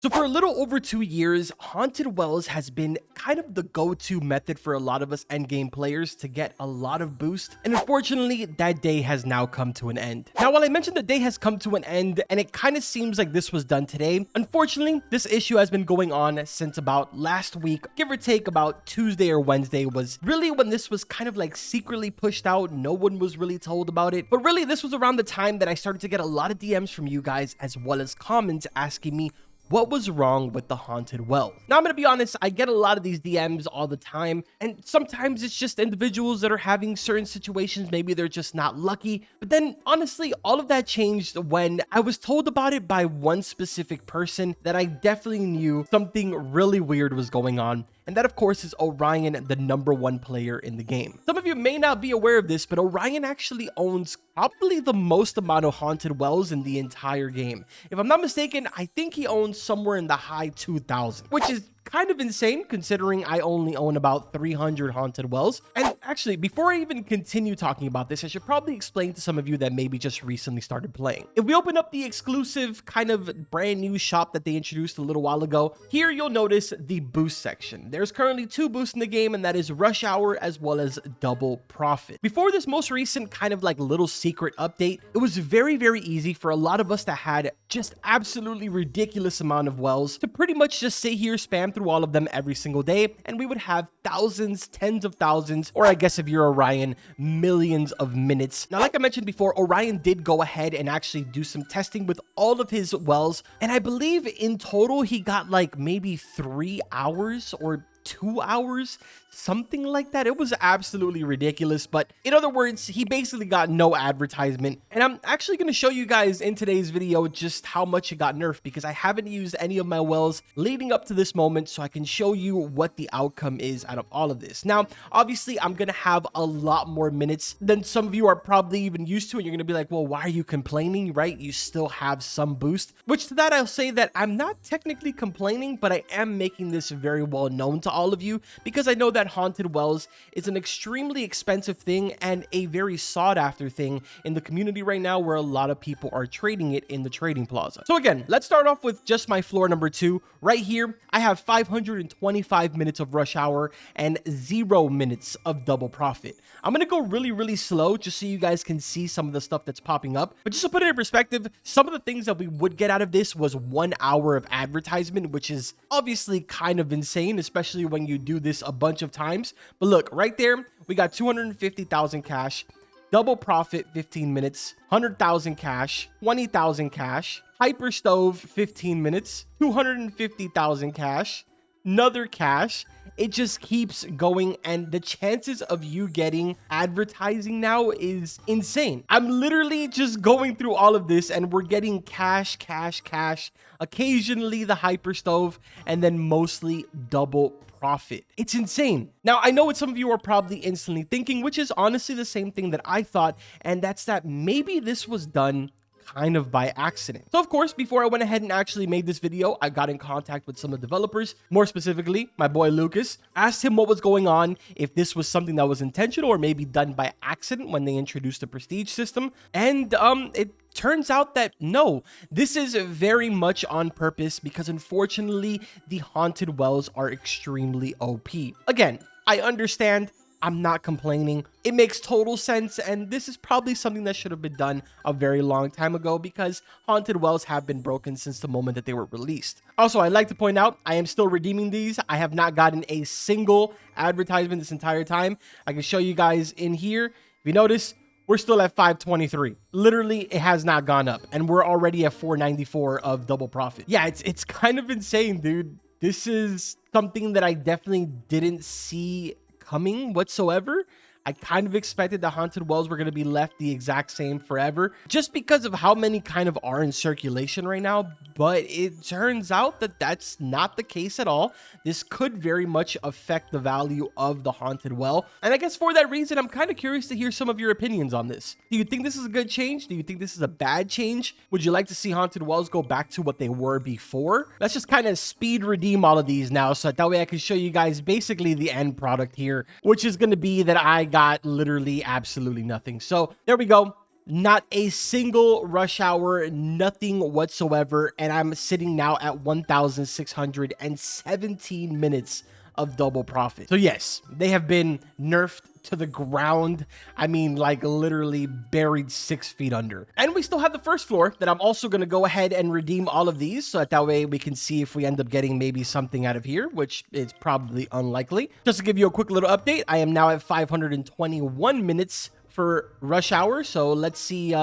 So for a little over 2 years, Haunted Wells has been kind of the go-to method for a lot of us endgame players to get a lot of boost. And unfortunately, that day has now come to an end. Now, while I mentioned the day has come to an end, and it kind of seems like this was done today, unfortunately, this issue has been going on since about last week, give or take about Tuesday or Wednesday was really when this was kind of like secretly pushed out. No one was really told about it. But really, this was around the time that I started to get a lot of DMs from you guys as well as comments asking me what was wrong with the Haunted Well. Now, I'm gonna be honest, I get a lot of these DMs all the time, and sometimes it's just individuals that are having certain situations, maybe they're just not lucky. But then, honestly, all of that changed when I was told about it by one specific person that I definitely knew something really weird was going on. And that, of course, is Orion, the #1 player in the game. Some of you may not be aware of this, but Orion actually owns probably the most amount of Haunted Wells in the entire game. If I'm not mistaken, I think he owns somewhere in the high 2,000, which is kind of insane considering I only own about 300 Haunted Wells. And actually, before I even continue talking about this, I should probably explain to some of you that maybe just recently started playing. If we open up the exclusive kind of brand new shop that they introduced a little while ago, here you'll notice the boost section. There's currently 2 boosts in the game, and that is Rush Hour as well as Double Profit. Before this most recent kind of like little secret update, it was very, very easy for a lot of us that had just absolutely ridiculous amount of wells to pretty much just sit here, spam through all of them every single day, and we would have thousands, tens of thousands, or I guess if you're Orion, millions of minutes. Now, like I mentioned before, Orion did go ahead and actually do some testing with all of his wells, and I believe in total he got like maybe 3 hours or 2 hours, something like that. It was absolutely ridiculous, but in other words, he basically got no advertisement. And I'm actually going to show you guys in today's video just how much it got nerfed, because I haven't used any of my wells leading up to this moment, so I can show you what the outcome is out of all of this. Now, obviously, I'm going to have a lot more minutes than some of you are probably even used to, and you're going to be like, well, why are you complaining, right? You still have some boost, which to that I'll say that I'm not technically complaining, but I am making this very well known to all of you, because I know that Haunted Wells is an extremely expensive thing and a very sought after thing in the community right now, where a lot of people are trading it in the trading plaza. So again, let's start off with just my floor number 2. Right here, I have 525 minutes of Rush Hour and 0 minutes of Double Profit. I'm gonna go really, really slow just so you guys can see some of the stuff that's popping up. But just to put it in perspective, some of the things that we would get out of this was 1 hour of advertisement, which is obviously kind of insane, especially when you do this a bunch of times. But look, right there, we got 250,000 cash, Double Profit 15 minutes, 100,000 cash, 20,000 cash, Hyper Stove 15 minutes, 250,000 cash, another cash. It just keeps going, and the chances of you getting advertising now is insane. I'm literally just going through all of this, and we're getting cash, cash, cash, occasionally the Hyper Stove, and then mostly Double Profit. It's insane. Now, I know what some of you are probably instantly thinking, which is honestly the same thing that I thought, and that's that maybe this was done kind of by accident. So of course, before I went ahead and actually made this video, I got in contact with some of the developers, more specifically my boy Lucas, asked him what was going on, if this was something that was intentional or maybe done by accident when they introduced the prestige system. And it turns out that no, this is very much on purpose, because unfortunately the Haunted Wells are extremely OP. Again, I understand, I'm not complaining. It makes total sense, and this is probably something that should have been done a very long time ago, because Haunted Wells have been broken since the moment that they were released. Also, I'd like to point out, I am still redeeming these. I have not gotten a single advertisement this entire time. I can show you guys in here. If you notice, we're still at 523. Literally, it has not gone up, and we're already at 494 of Double Profit. Yeah, it's kind of insane, dude. This is something that I definitely didn't see coming whatsoever. I kind of expected the Haunted Wells were going to be left the exact same forever, just because of how many kind of are in circulation right now. But it turns out that that's not the case at all. This could very much affect the value of the Haunted Well. And I guess for that reason, I'm kind of curious to hear some of your opinions on this. Do you think this is a good change? Do you think this is a bad change? Would you like to see Haunted Wells go back to what they were before? Let's just kind of speed redeem all of these now, so that way I can show you guys basically the end product here, which is going to be that I got literally absolutely nothing. So there we go. Not a single rush hour, nothing whatsoever. And I'm sitting now at 1,617 minutes of double profit. So yes, they have been nerfed to the ground. I mean, like literally buried 6 feet under. And we still have the first floor that I'm also going to go ahead and redeem all of these. So that way we can see if we end up getting maybe something out of here, which is probably unlikely. Just to give you a quick little update, I am now at 521 minutes for rush hour. So let's see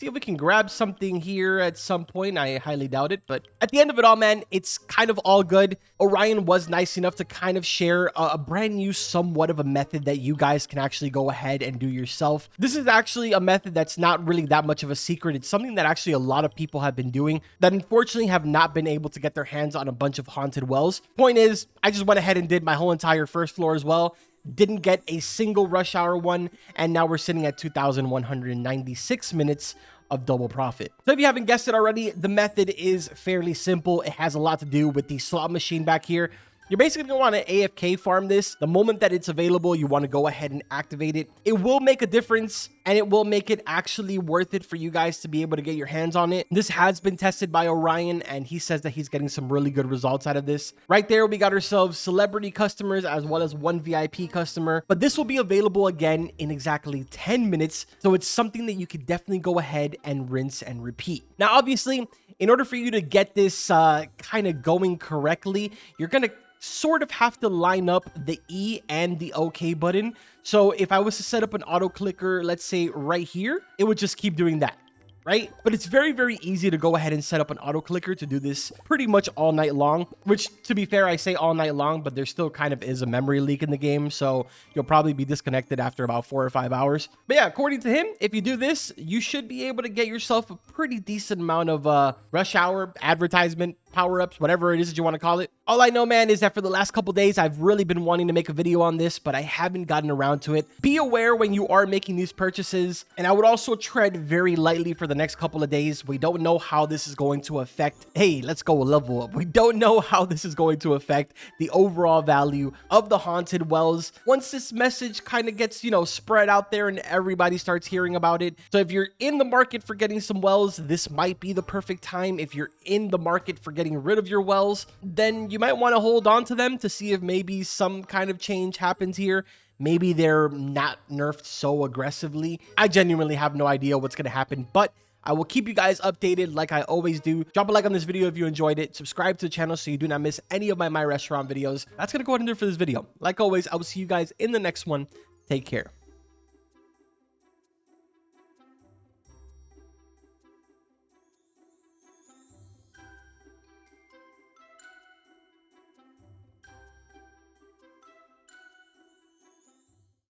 if we can grab something here at some point. I highly doubt it, but at the end of it all, man, it's kind of all good. Orion was nice enough to kind of share a brand new somewhat of a method that you guys can actually go ahead and do yourself. This is actually a method that's not really that much of a secret. It's something that actually a lot of people have been doing that unfortunately have not been able to get their hands on a bunch of haunted wells. Point is, I just went ahead and did my whole entire first floor as well. Didn't get a single rush hour one, and now we're sitting at 2,196 minutes of double profit. So if you haven't guessed it already, the method is fairly simple. It has a lot to do with the slot machine back here. You're basically going to want to AFK farm this. The moment that it's available, you want to go ahead and activate it. It will make a difference, and it will make it actually worth it for you guys to be able to get your hands on it. This has been tested by Orion, and he says that he's getting some really good results out of this. Right there, we got ourselves celebrity customers as well as one VIP customer. But this will be available again in exactly 10 minutes. So it's something that you could definitely go ahead and rinse and repeat. Now, obviously, in order for you to get this kind of going correctly, you're going to sort of have to line up the E and the OK button. So if I was to set up an auto clicker, let's say right here, it would just keep doing that, right? But it's very, very easy to go ahead and set up an auto clicker to do this pretty much all night long, which to be fair, I say all night long, but there still kind of is a memory leak in the game. So you'll probably be disconnected after about 4 or 5 hours. But yeah, according to him, if you do this, you should be able to get yourself a pretty decent amount of rush hour advertisement power-ups, whatever it is that you want to call it. All I know, man, is that for the last couple days, I've really been wanting to make a video on this, but I haven't gotten around to it. Be aware when you are making these purchases, and I would also tread very lightly for the next couple of days. We don't know how this is going to affect, hey, let's go level up. We don't know how this is going to affect the overall value of the haunted wells once this message kind of gets, you know, spread out there and everybody starts hearing about it. So if you're in the market for getting some wells, this might be the perfect time. If you're in the market for getting rid of your wells, then you might want to hold on to them to see if maybe some kind of change happens here. Maybe they're not nerfed so aggressively. I genuinely have no idea what's going to happen, but I will keep you guys updated like I always do. Drop a like on this video if you enjoyed it. Subscribe to the channel so you do not miss any of my restaurant videos. That's going to go ahead and do it for this video. Like always, I will see you guys in the next one. Take care.